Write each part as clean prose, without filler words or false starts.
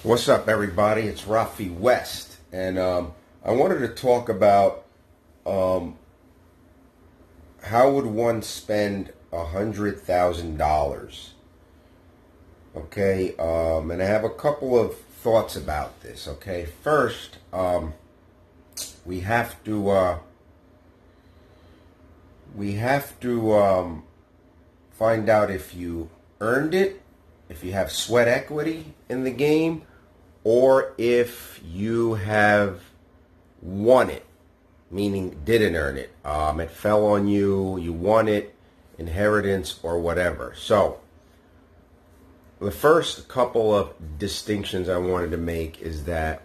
What's up, everybody? It's Rafe West, and I wanted to talk about how would one spend $100,000. Okay, and I have a couple of thoughts about this. Okay, first, we have to find out if you earned it, if you have sweat equity in the game, or if you have won it, meaning didn't earn it. It fell on you, you won it, inheritance, or whatever. So, the first couple of distinctions I wanted to make is that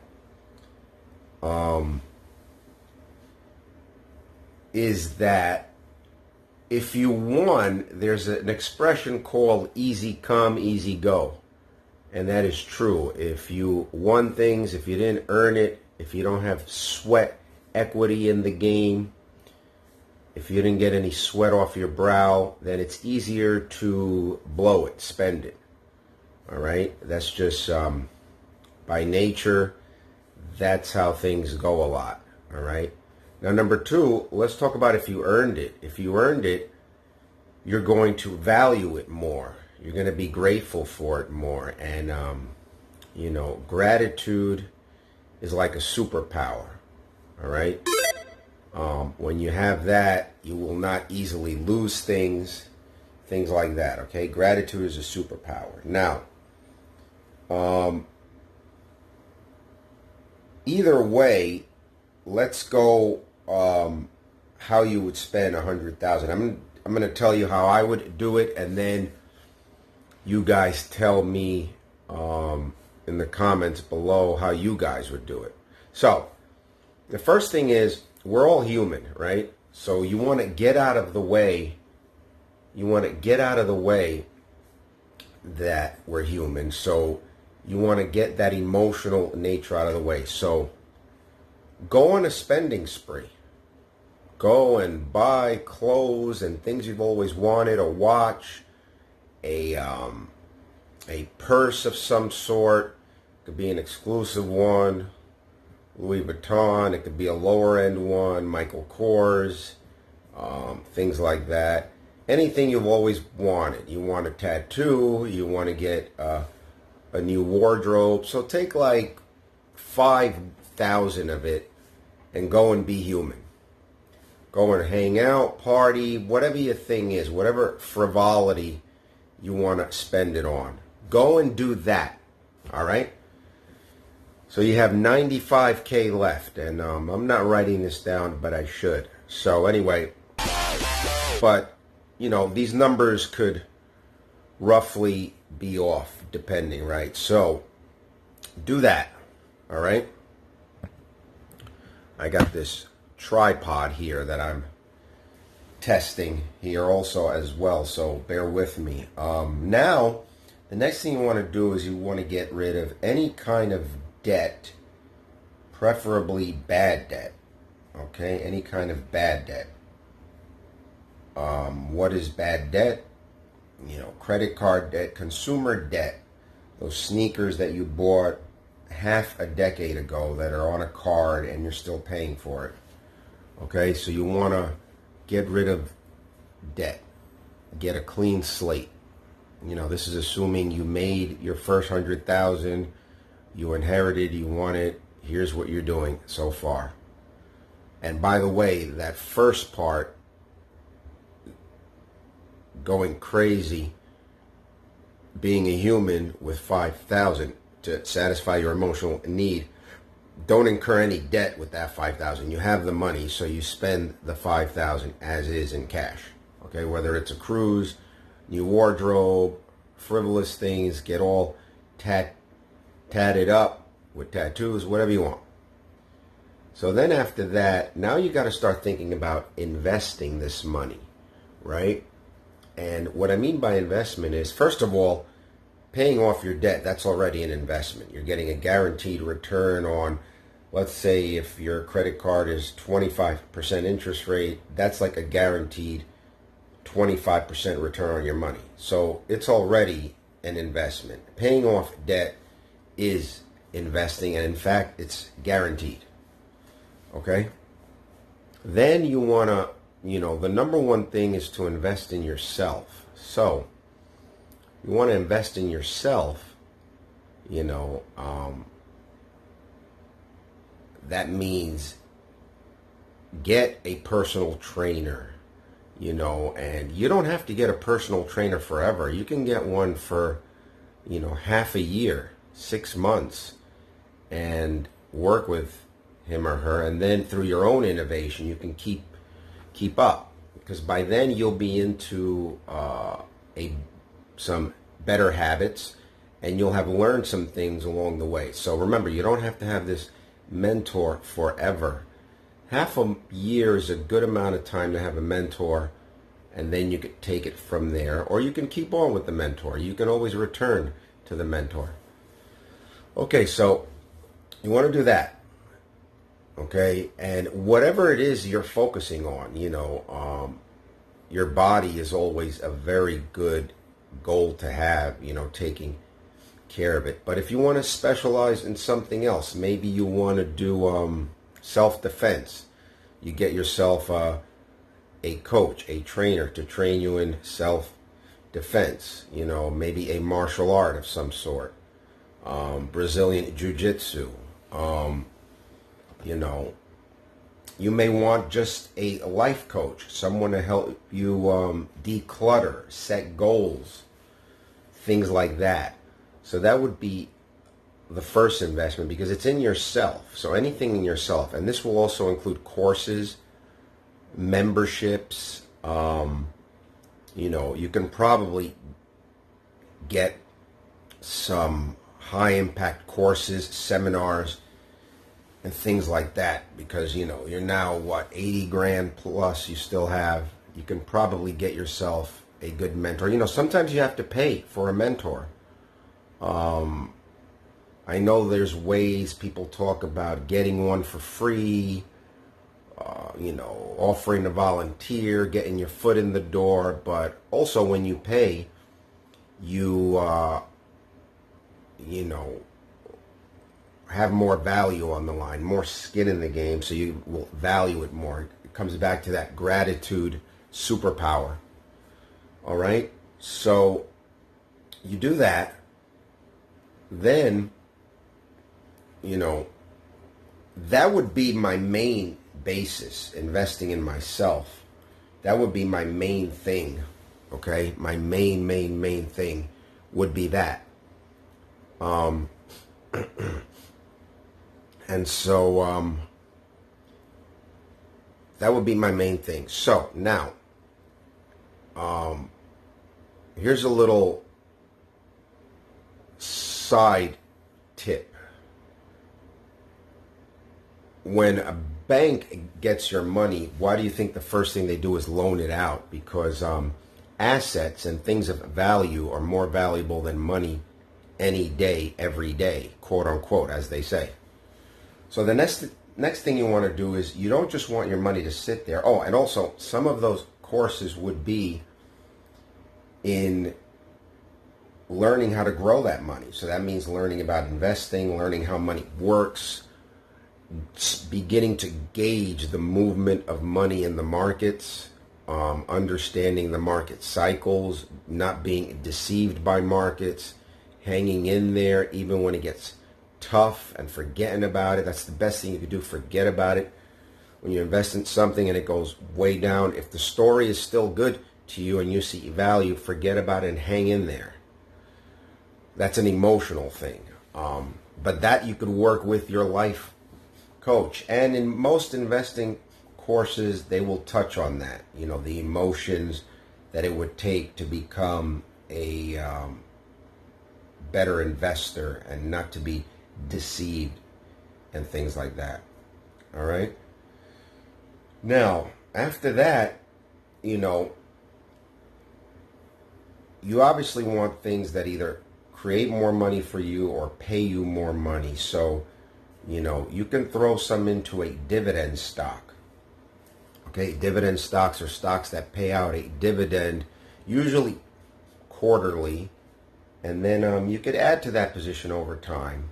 if you won, there's an expression called easy come, easy go. And that is true. If you won things, if you didn't earn it, if you don't have sweat equity in the game, if you didn't get any sweat off your brow, then it's easier to blow it, spend it. All right? That's just by nature, that's how things go a lot. All right? Now, number two, let's talk about if you earned it. If you earned it, you're going to value it more. You're going to be grateful for it more. And, gratitude is like a superpower. All right? When you have that, you will not easily lose things like that. Okay? Gratitude is a superpower. Now, either way, let's go how you would spend $100,000. I'm going to tell you how I would do it, and then you guys tell me in the comments below how you guys would do it. So, the first thing is, we're all human, right? So you want to get out of the way. You want to get out of the way that we're human. So you want to get that emotional nature out of the way. So go on a spending spree. Go and buy clothes and things you've always wanted, a watch, a purse of some sort. It could be an exclusive one, Louis Vuitton. It could be a lower end one, Michael Kors, things like that. Anything you've always wanted. You want a tattoo. You want to get a new wardrobe. So take like 5,000 of it and go and be human. Go and hang out, party, whatever your thing is, whatever frivolity you want to spend it on. Go and do that, all right? So you have 95K left, and I'm not writing this down, but I should. So anyway, but, these numbers could roughly be off, depending, right? So do that, all right? I got this tripod here that I'm testing here also as well, so bear with me. Now, the next thing you want to do is you want to get rid of any kind of debt, preferably bad debt. Okay, any kind of bad debt. What is bad debt? Credit card debt, consumer debt, those sneakers that you bought half a decade ago that are on a card and you're still paying for it. Okay, so you want to get rid of debt. Get a clean slate. This is assuming you made your first 100,000, you inherited, you won it. Here's what you're doing so far. And by the way, that first part, going crazy, being a human with 5,000 to satisfy your emotional need, don't incur any debt with that 5,000. You have the money, so you spend the 5,000 as is in cash. Okay, whether it's a cruise, new wardrobe, frivolous things, get all tatted up with tattoos, whatever you want. So then after that, now you got to start thinking about investing this money, right? And what I mean by investment is, first of all, paying off your debt, that's already an investment. You're getting a guaranteed return on, let's say if your credit card is 25% interest rate, that's like a guaranteed 25% return on your money. So it's already an investment. Paying off debt is investing, and in fact, it's guaranteed. Okay? Then you want to, the number one thing is to invest in yourself. So, you want to invest in yourself, that means get a personal trainer, and you don't have to get a personal trainer forever. You can get one for, half a year, 6 months, and work with him or her, and then through your own innovation you can keep up, because by then you'll be into some better habits, and you'll have learned some things along the way. So remember, you don't have to have this mentor forever. Half a year is a good amount of time to have a mentor, and then you could take it from there, or you can keep on with the mentor. You can always return to the mentor. Okay, so you want to do that. Okay, and whatever it is you're focusing on, your body is always a very good goal to have, taking care of it. But if you want to specialize in something else, maybe you want to do self-defense. You get yourself a coach, a trainer to train you in self-defense, maybe a martial art of some sort, Brazilian jiu-jitsu. You may want just a life coach, someone to help you declutter, set goals, things like that. So that would be the first investment, because it's in yourself. So anything in yourself, and this will also include courses, memberships. You can probably get some high impact courses, seminars, and things like that, because you're now 80 grand plus you still have. You can probably get yourself a good mentor. Sometimes you have to pay for a mentor. I know there's ways people talk about getting one for free, offering to volunteer, getting your foot in the door, but also when you pay, you have more value on the line, more skin in the game, so you will value it more. It comes back to that gratitude superpower. All right? So you do that, then, that would be my main basis, investing in myself. That would be my main thing, okay? My main thing would be that. And so that would be my main thing. So now, here's a little side tip. When a bank gets your money, why do you think the first thing they do is loan it out? Because assets and things of value are more valuable than money any day, every day, quote unquote, as they say. So the next thing you want to do is, you don't just want your money to sit there. Oh, and also some of those courses would be in learning how to grow that money. So that means learning about investing, learning how money works, beginning to gauge the movement of money in the markets, understanding the market cycles, not being deceived by markets, hanging in there even when it gets tough, and forgetting about it. That's the best thing you could do, forget about it. When you invest in something and it goes way down, if the story is still good to you and you see value, forget about it and hang in there. That's an emotional thing. But that you could work with your life coach. And in most investing courses, they will touch on that. The emotions that it would take to become a better investor and not to be deceived and things like that. All right. Now, after that, you obviously want things that either create more money for you or pay you more money. So, you can throw some into a dividend stock. Okay, dividend stocks are stocks that pay out a dividend, usually quarterly, and then you could add to that position over time.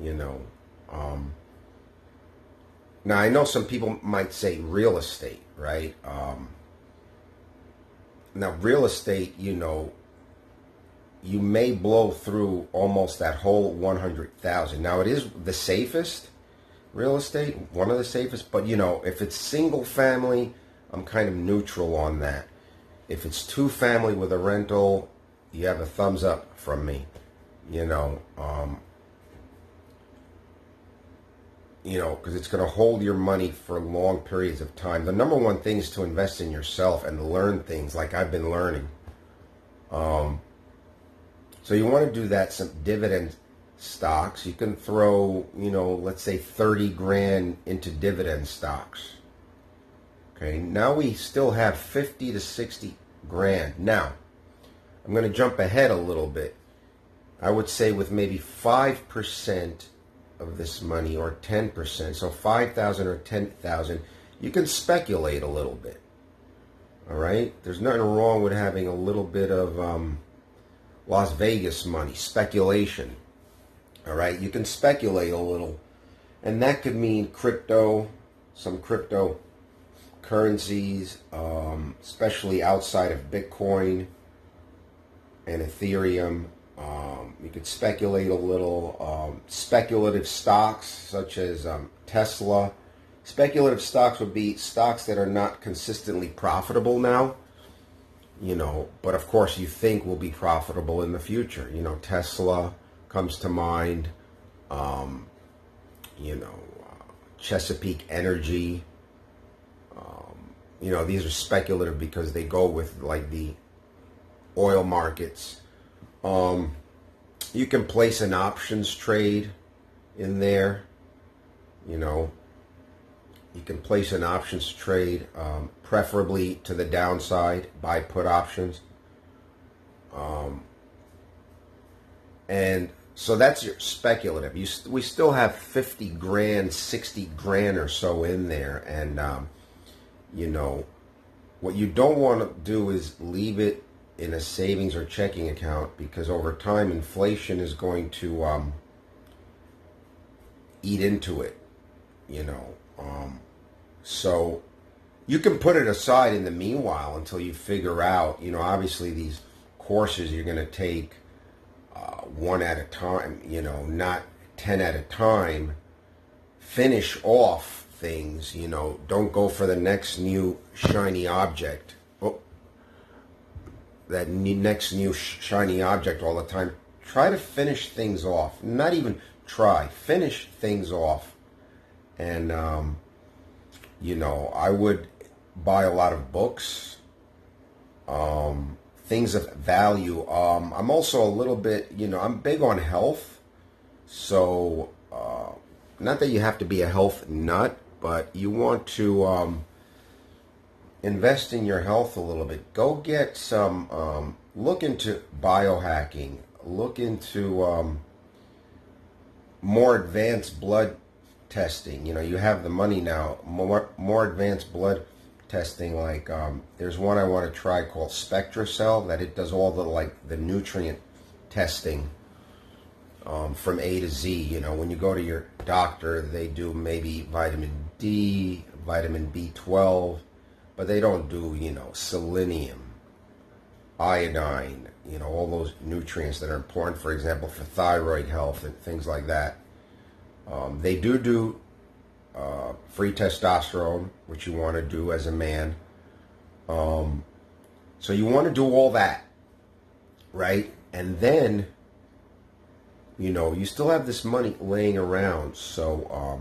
you know. Now, I know some people might say real estate, right? Now, real estate, you know, you may blow through almost that whole 100,000. Now, it is the safest real estate, one of the safest, but, you know, if it's single family, I'm kind of neutral on that. If it's two family with a rental, you have a thumbs up from me, you know. Because it's going to hold your money for long periods of time. The number one thing is to invest in yourself and learn things like I've been learning. So you want to do that, some dividend stocks. You can throw, you know, let's say 30 grand into dividend stocks. Okay, now we still have 50 to 60 grand. Now, I'm going to jump ahead a little bit. I would say with maybe 5% of this money, or 10%, so 5,000 or 10,000, you can speculate a little bit. All right, there's nothing wrong with having a little bit of Las Vegas money, speculation. All right, you can speculate a little, and that could mean crypto, some cryptocurrencies, especially outside of Bitcoin and Ethereum. You could speculate a little. Speculative stocks such as Tesla. Speculative stocks would be stocks that are not consistently profitable now, you know, but of course you think will be profitable in the future. You know, Tesla comes to mind, you know, Chesapeake Energy. You know, these are speculative because they go with like the oil markets. You can place an options trade in there, you know. You can place an options trade, preferably to the downside, buy put options. And so that's your speculative. We still have 50 grand, 60 grand or so in there. And, you know, what you don't want to do is leave it in a savings or checking account, because over time inflation is going to eat into it, you know. So you can put it aside in the meanwhile until you figure out, you know, obviously these courses you're going to take one at a time, you know, not 10 at a time. Finish off things, you know, don't go for the next new shiny object. That next new shiny object all the time. Try to finish things off. Not even try. Finish things off. And, you know, I would buy a lot of books, things of value. I'm also a little bit, you know, I'm big on health. So, not that you have to be a health nut, but you want to invest in your health a little bit. Go get some, look into biohacking, look into more advanced blood testing. You know, you have the money now, more advanced blood testing. Like there's one I want to try called SpectraCell, that it does all the, like, the nutrient testing from A to Z. You know, when you go to your doctor, they do maybe vitamin D, vitamin B12, but they don't do, you know, selenium, iodine, you know, all those nutrients that are important, for example, for thyroid health and things like that. They do free testosterone, which you want to do as a man. So you want to do all that, right? And then, you know, you still have this money laying around. So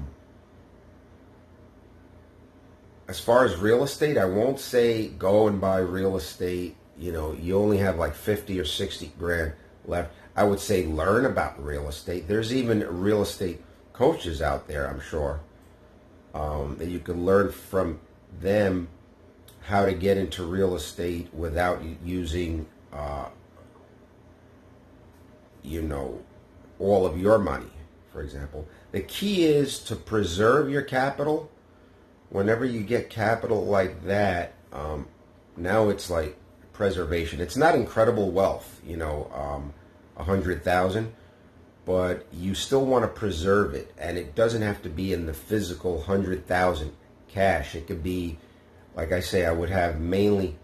as far as real estate, I won't say go and buy real estate. You know, you only have like 50 or 60 grand left. I would say learn about real estate. There's even real estate coaches out there, I'm sure, that you can learn from them how to get into real estate without using, you know, all of your money, for example. The key is to preserve your capital. Whenever you get capital like that, now it's like preservation. It's not incredible wealth, you know, 100,000, but you still want to preserve it, and it doesn't have to be in the physical 100,000 cash. It could be, like I say, I would have mainly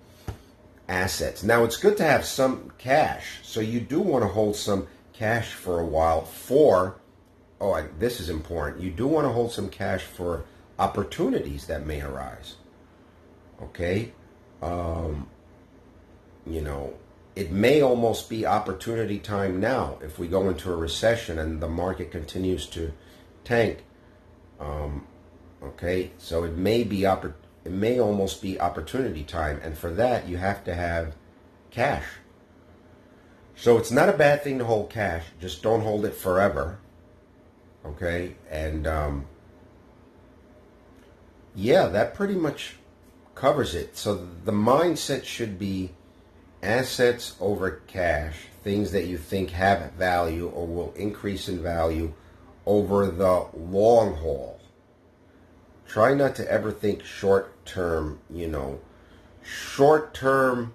assets. Now, it's good to have some cash, so you do want to hold some cash for a while for, this is important, you do want to hold some cash for opportunities that may arise. Okay? It may almost be opportunity time now if we go into a recession and the market continues to tank. Okay, so it may almost be opportunity time, and for that you have to have cash. So it's not a bad thing to hold cash, just don't hold it forever. Okay, and that pretty much covers it. So the mindset should be assets over cash, things that you think have value or will increase in value over the long haul. Try not to ever think short term, Short term,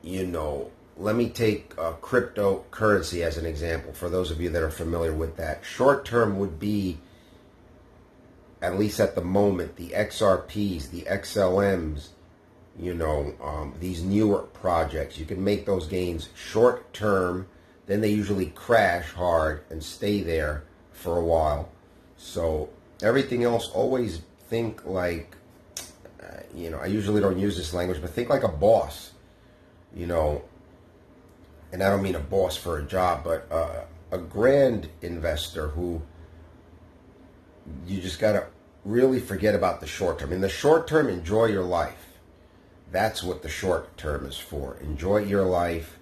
let me take cryptocurrency as an example for those of you that are familiar with that. Short term would be, at least at the moment, the XRPs, the XLMs, these newer projects. You can make those gains short term, then they usually crash hard and stay there for a while. So everything else, always think like, I usually don't use this language, but think like a boss, and I don't mean a boss for a job, but a grand investor who you just got to really forget about the short term. In the short term, enjoy your life. That's what the short term is for. Enjoy your life.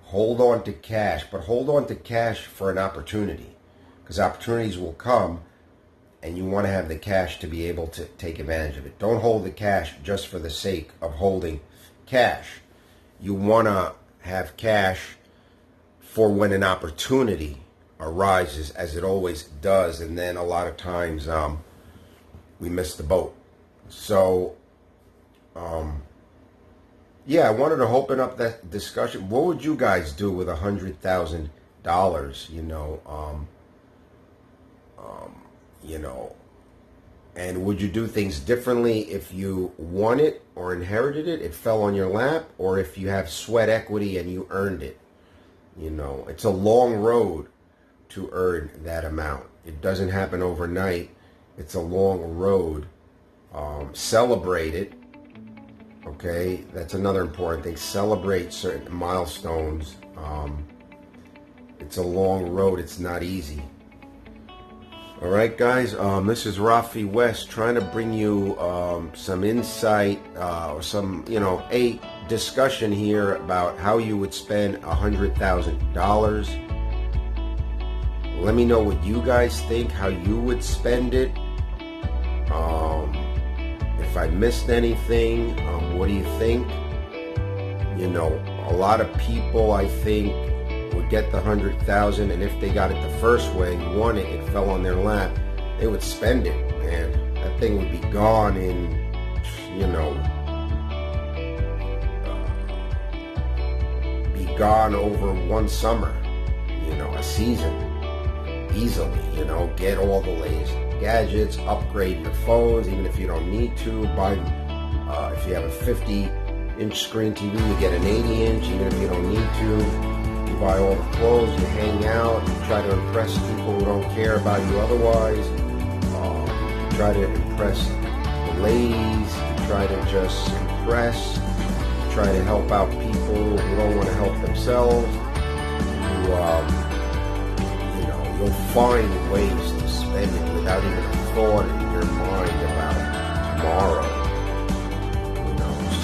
Hold on to cash, but hold on to cash for an opportunity, because opportunities will come and you want to have the cash to be able to take advantage of it. Don't hold the cash just for the sake of holding cash. You want to have cash for when an opportunity arises, as it always does, and then a lot of times we miss the boat. So I wanted to open up that discussion. What would you guys do with $100,000? And would you do things differently if you won it or inherited it, it fell on your lap, or if you have sweat equity and you earned it? It's a long road to earn that amount. It doesn't happen overnight. It's a long road. Celebrate it. Okay, that's another important thing. Celebrate certain milestones. It's a long road. It's not easy. All right, guys. This is Rafe West trying to bring you some insight or some, a discussion here about how you would spend $100,000. Let me know what you guys think, how you would spend it. If I missed anything, what do you think? A lot of people, I think, would get the $100,000, and if they got it the first way, won it, it fell on their lap, they would spend it, man. That thing would be gone in, be gone over one summer, a season, easily, get all the latest gadgets, upgrade your phones, even if you don't need to, buy, if you have a 50-inch screen TV, you get an 80-inch, even if you don't need to. You buy all the clothes, you hang out, you try to impress people who don't care about you otherwise. You try to impress the ladies, you try to just impress, you try to help out people who don't want to help themselves. You'll find ways to spend it without even a thought in your mind about tomorrow.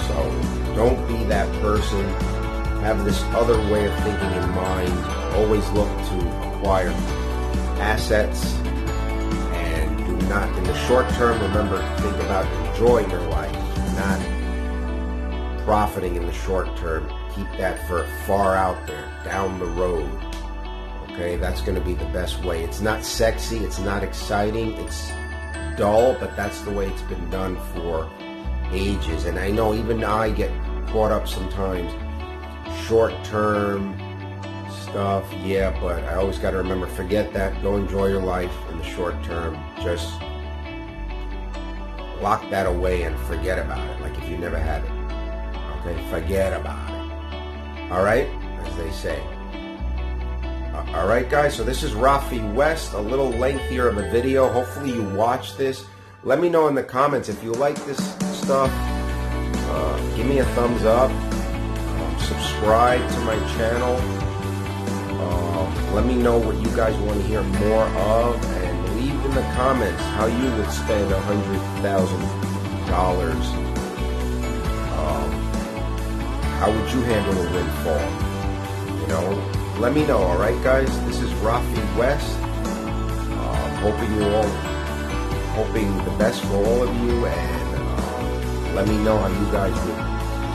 So don't be that person. Have this other way of thinking in mind. Always look to acquire assets, and do not, in the short term, remember to think about enjoying your life, not profiting in the short term. Keep that for far out there, down the road. Okay, that's going to be the best way. It's not sexy, it's not exciting, it's dull, but that's the way it's been done for ages. And I know even I get caught up sometimes. Short term, stuff. Yeah, but I always got to remember, forget that. Go enjoy your life in the short term. Just lock that away and forget about it, like if you never had it. Okay, forget about it. All right, as they say. All right, guys, so this is Rafe West, a little lengthier of a video. Hopefully you watch this. Let me know in the comments if you like this stuff. Give me a thumbs up. Subscribe to my channel. Let me know what you guys want to hear more of, and leave in the comments how you would spend $100,000. How would you handle a windfall? You know, let me know. All right, guys. This is Rafe West. Hoping the best for all of you, and let me know how you guys would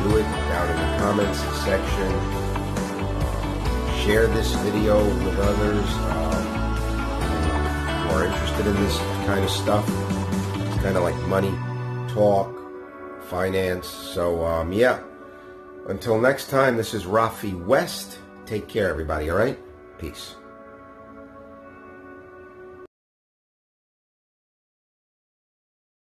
do it down in the comments section. Share this video with others who are interested in this kind of stuff. It's kind of like money talk, finance. So yeah, until next time, this is Rafe West. Take care, everybody. All right, peace.